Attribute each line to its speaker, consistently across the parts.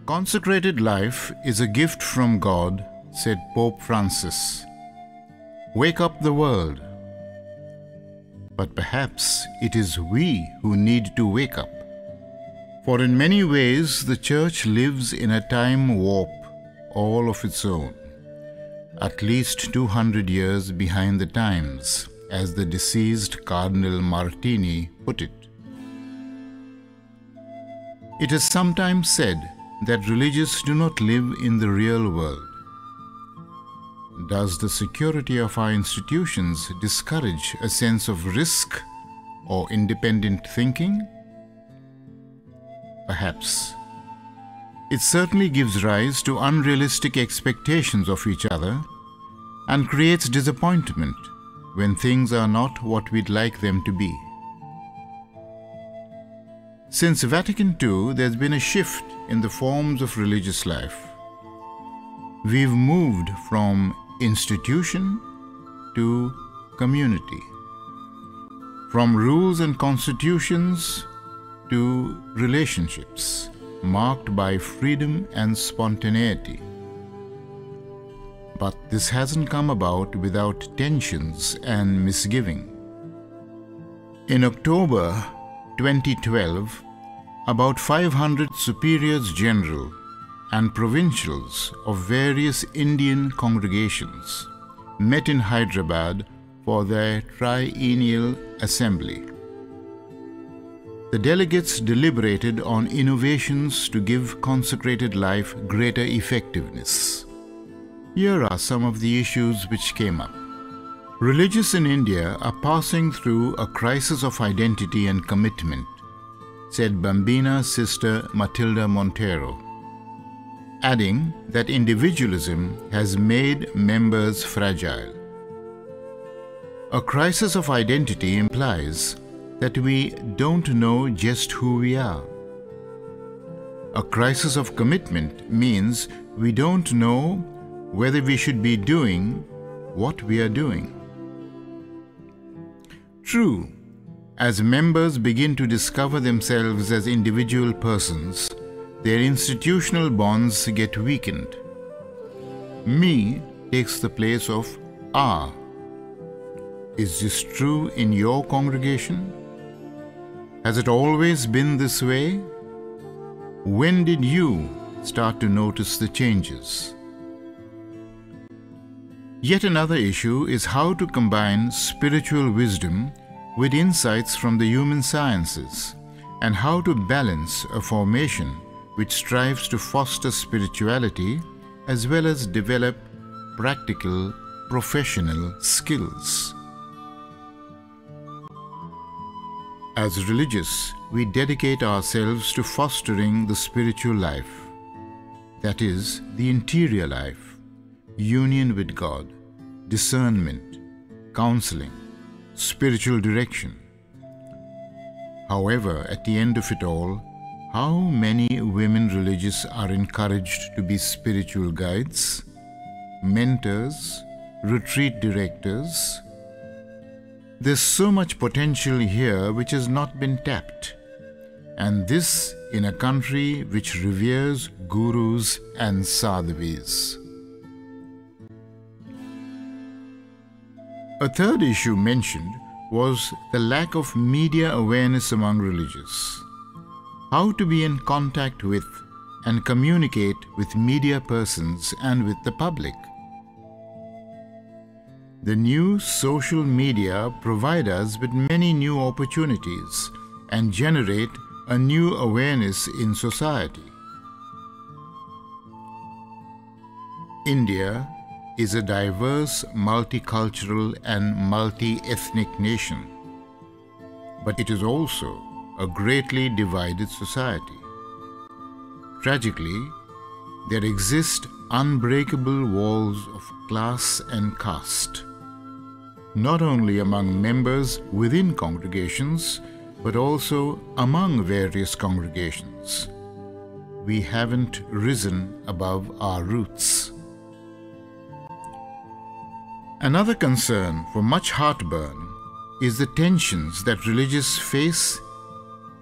Speaker 1: Consecrated life is a gift from God, said Pope Francis. Wake up the world. But perhaps it is we who need to wake up. For in many ways the Church lives in a time warp all of its own, at least 200 years behind the times, as the deceased Cardinal Martini put it. It is sometimes said that religious do not live in the real world. Does the security of our institutions discourage a sense of risk or independent thinking? Perhaps. It certainly gives rise to unrealistic expectations of each other and creates disappointment when things are not what we'd like them to be. Since Vatican II, there's been a shift in the forms of religious life. We've moved from institution to community, from rules and constitutions to relationships marked by freedom and spontaneity. But this hasn't come about without tensions and misgiving. In October 2012, about 500 superiors general and provincials of various Indian congregations met in Hyderabad for their triennial assembly. The delegates deliberated on innovations to give consecrated life greater effectiveness. Here are some of the issues which came up. Religious in India are passing through a crisis of identity and commitment, said Bambina Sister Matilda Montero, adding that individualism has made members fragile. A crisis of identity implies that we don't know just who we are. A crisis of commitment means we don't know whether we should be doing what we are doing. True, as members begin to discover themselves as individual persons, their institutional bonds get weakened. Me takes the place of our. Is this true in your congregation? Has it always been this way? When did you start to notice the changes? Yet another issue is how to combine spiritual wisdom with insights from the human sciences, and how to balance a formation which strives to foster spirituality as well as develop practical, professional skills. As religious, we dedicate ourselves to fostering the spiritual life, that is, the interior life, union with God, discernment, counseling, spiritual direction. However, at the end of it all, how many women religious are encouraged to be spiritual guides, mentors, retreat directors? There's so much potential here which has not been tapped, and this in a country which reveres gurus and sadhavis. A third issue mentioned was the lack of media awareness among religious. How to be in contact with and communicate with media persons and with the public. The new social media provide us with many new opportunities and generate a new awareness in society. India is a diverse, multicultural and multi-ethnic nation, but it is also a greatly divided society. Tragically, there exist unbreakable walls of class and caste, not only among members within congregations, but also among various congregations. We haven't risen above our roots. Another concern for much heartburn is the tensions that religious face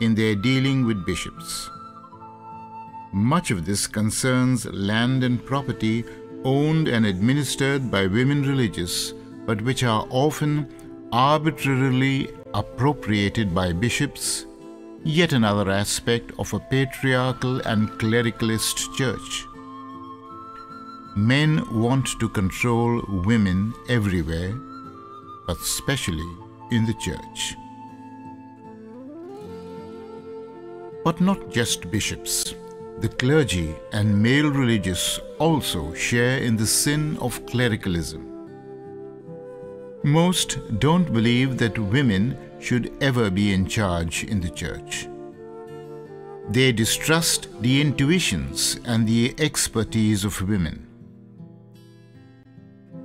Speaker 1: in their dealing with bishops. Much of this concerns land and property owned and administered by women religious, but which are often arbitrarily appropriated by bishops, yet another aspect of a patriarchal and clericalist church. Men want to control women everywhere, but especially in the church. But not just bishops. The clergy and male religious also share in the sin of clericalism. Most don't believe that women should ever be in charge in the church. They distrust the intuitions and the expertise of women.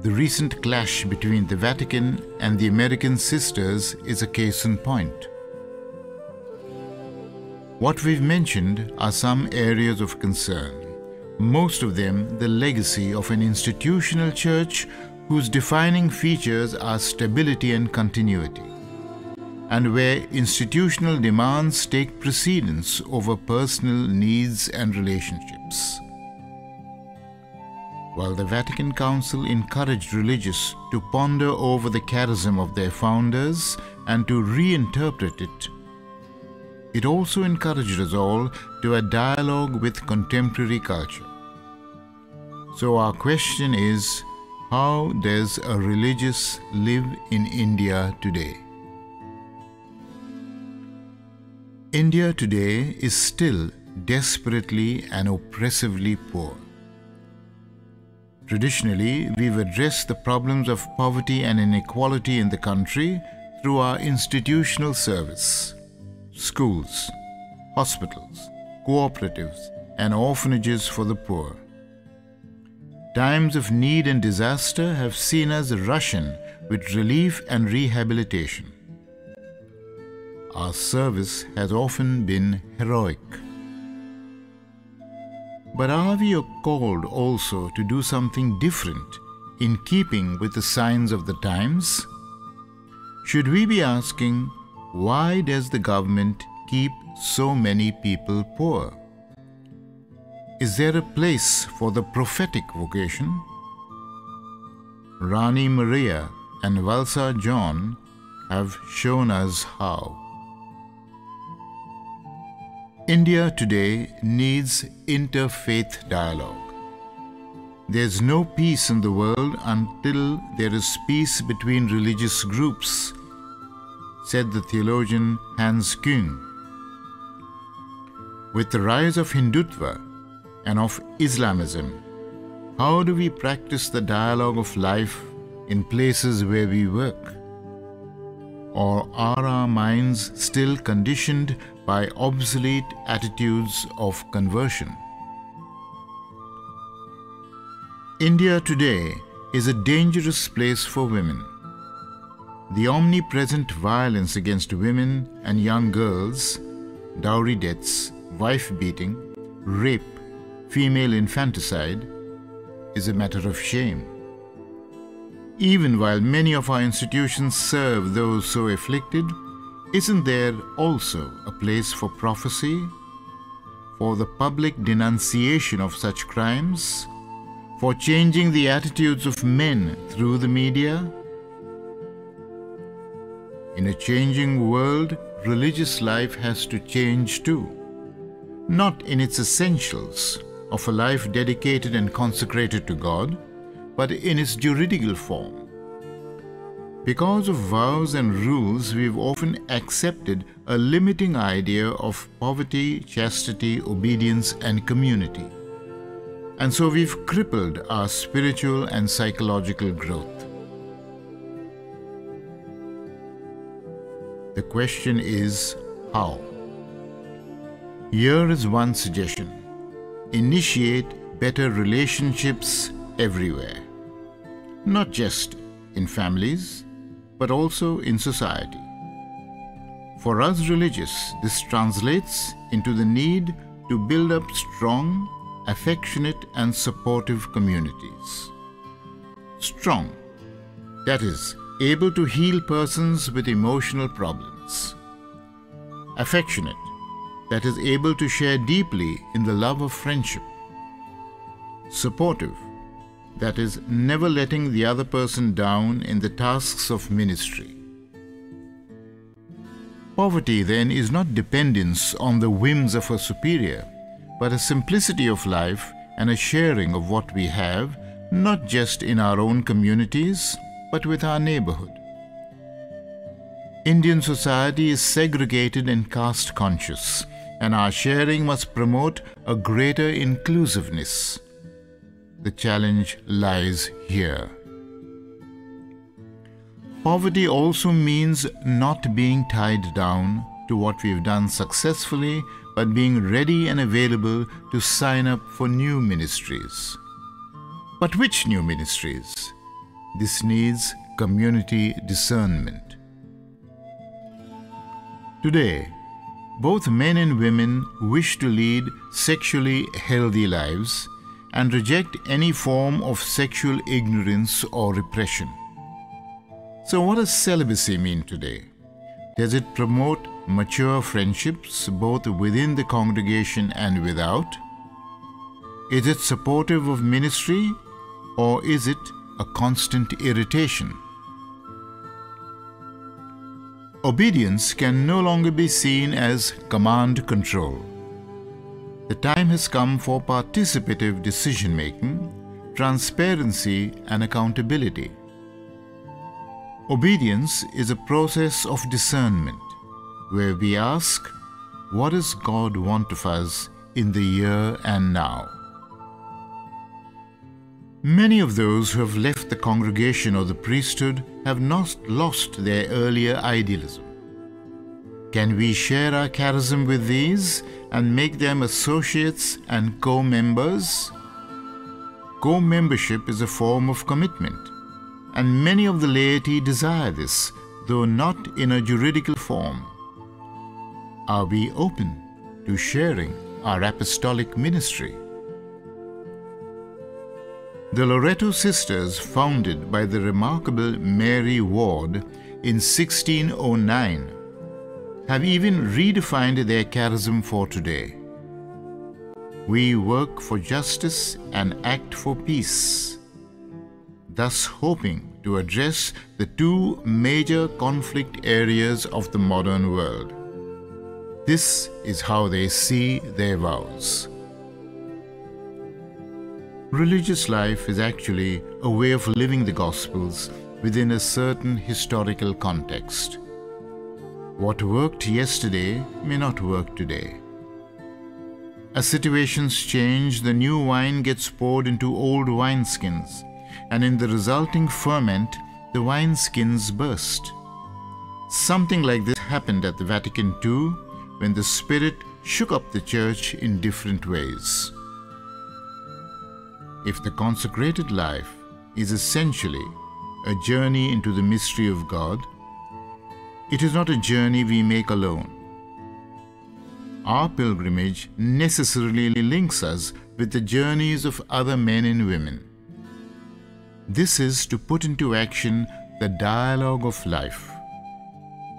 Speaker 1: The recent clash between the Vatican and the American sisters is a case in point. What we've mentioned are some areas of concern, most of them the legacy of an institutional church whose defining features are stability and continuity, and where institutional demands take precedence over personal needs and relationships. While the Vatican Council encouraged religious to ponder over the charism of their founders and to reinterpret it, it also encouraged us all to a dialogue with contemporary culture. So our question is, how does a religious live in India today? India today is still desperately and oppressively poor. Traditionally, we've addressed the problems of poverty and inequality in the country through our institutional service. Schools, hospitals, cooperatives, and orphanages for the poor. Times of need and disaster have seen us rush in with relief and rehabilitation. Our service has often been heroic. But are we called also to do something different in keeping with the signs of the times? Should we be asking, why does the government keep so many people poor? Is there a place for the prophetic vocation? Rani Maria and Valsa John have shown us how. India today needs interfaith dialogue. There's no peace in the world until there is peace between religious groups, said the theologian Hans Küng. With the rise of Hindutva and of Islamism, how do we practice the dialogue of life in places where we work? Or are our minds still conditioned by obsolete attitudes of conversion? India today is a dangerous place for women. The omnipresent violence against women and young girls, dowry deaths, wife-beating, rape, female infanticide, is a matter of shame. Even while many of our institutions serve those so afflicted, isn't there also a place for prophecy, for the public denunciation of such crimes, for changing the attitudes of men through the media? In a changing world, religious life has to change too, not in its essentials of a life dedicated and consecrated to God, but in its juridical form. Because of vows and rules, we've often accepted a limiting idea of poverty, chastity, obedience, and community. And so we've crippled our spiritual and psychological growth. The question is, how? Here is one suggestion. Initiate better relationships everywhere. Not just in families, but also in society. For us religious, this translates into the need to build up strong, affectionate, and supportive communities. Strong, that is, able to heal persons with emotional problems. Affectionate, that is, able to share deeply in the love of friendship. Supportive, that is, never letting the other person down in the tasks of ministry. Poverty, then, is not dependence on the whims of a superior, but a simplicity of life and a sharing of what we have, not just in our own communities, but with our neighborhood. Indian society is segregated and caste conscious, and our sharing must promote a greater inclusiveness. The challenge lies here. Poverty also means not being tied down to what we've done successfully, but being ready and available to sign up for new ministries. But which new ministries? This needs community discernment. Today, both men and women wish to lead sexually healthy lives and reject any form of sexual ignorance or repression. So what does celibacy mean today? Does it promote mature friendships both within the congregation and without? Is it supportive of ministry, or is it a constant irritation? Obedience can no longer be seen as command control. The time has come for participative decision-making, transparency, and accountability. Obedience is a process of discernment, where we ask, what does God want of us in the here and now? Many of those who have left the congregation or the priesthood have not lost their earlier idealism. Can we share our charism with these and make them associates and co-members? Co-membership is a form of commitment, and many of the laity desire this, though not in a juridical form. Are we open to sharing our apostolic ministry? The Loreto sisters, founded by the remarkable Mary Ward in 1609, have even redefined their charism for today. We work for justice and act for peace, thus hoping to address the two major conflict areas of the modern world. This is how they see their vows. Religious life is actually a way of living the Gospels within a certain historical context. What worked yesterday may not work today. As situations change, the new wine gets poured into old wineskins, and in the resulting ferment, the wineskins burst. Something like this happened at the Vatican II, when the Spirit shook up the Church in different ways. If the consecrated life is essentially a journey into the mystery of God, it is not a journey we make alone. Our pilgrimage necessarily links us with the journeys of other men and women. This is to put into action the dialogue of life,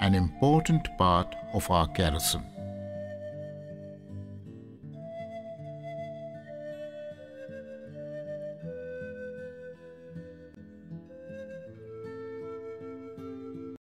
Speaker 1: an important part of our charism.